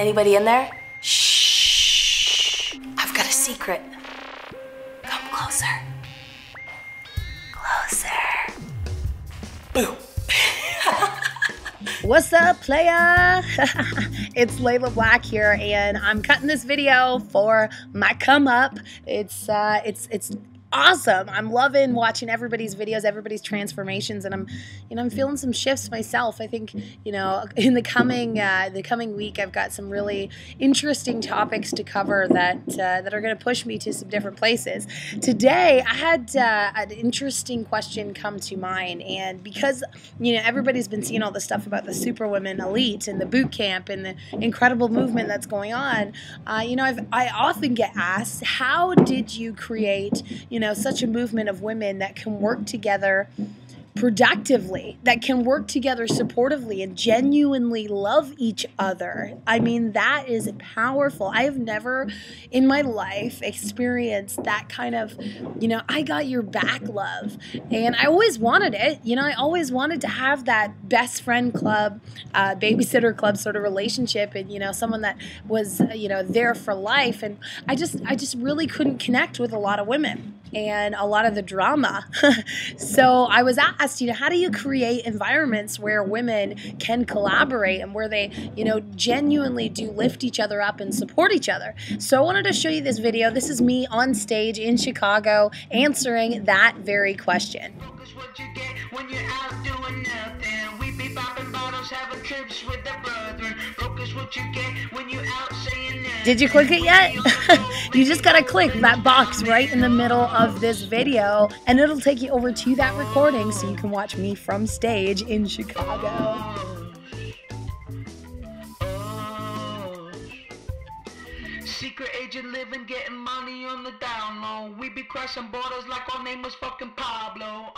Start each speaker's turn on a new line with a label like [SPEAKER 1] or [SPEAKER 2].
[SPEAKER 1] Anybody in there? Shh. I've got a secret. Come closer. Closer. Boo.
[SPEAKER 2] What's up, playa? It's Layla Black here, and I'm cutting this video for my come up. It's awesome. I'm loving watching everybody's videos, everybody's transformations, and I'm feeling some shifts myself. I think, in the coming week, I've got some really interesting topics to cover that are going to push me to some different places. Today, I had an interesting question come to mind, and because everybody's been seeing all the stuff about the Superwomen Elite and the boot camp and the incredible movement that's going on, I often get asked, how did you create such a movement of women that can work together productively, that can work together supportively and genuinely love each other? I mean, that is powerful. I have never in my life experienced that kind of, I got your back love. And I always wanted it. I always wanted to have that best friend club, babysitter club sort of relationship, and, someone that was, there for life. And I just really couldn't connect with a lot of women and a lot of the drama. So I was asked, how do you create environments where women can collaborate and where they, genuinely do lift each other up and support each other? So I wanted to show you this video. This is me on stage in Chicago answering that very question. Did you click it yet? You just gotta click that box right in the middle of this video and it'll take you over to that recording so you can watch me from stage in Chicago.
[SPEAKER 3] Secret agent living, getting money on the down low. We be crossing borders like our name was fucking Pablo.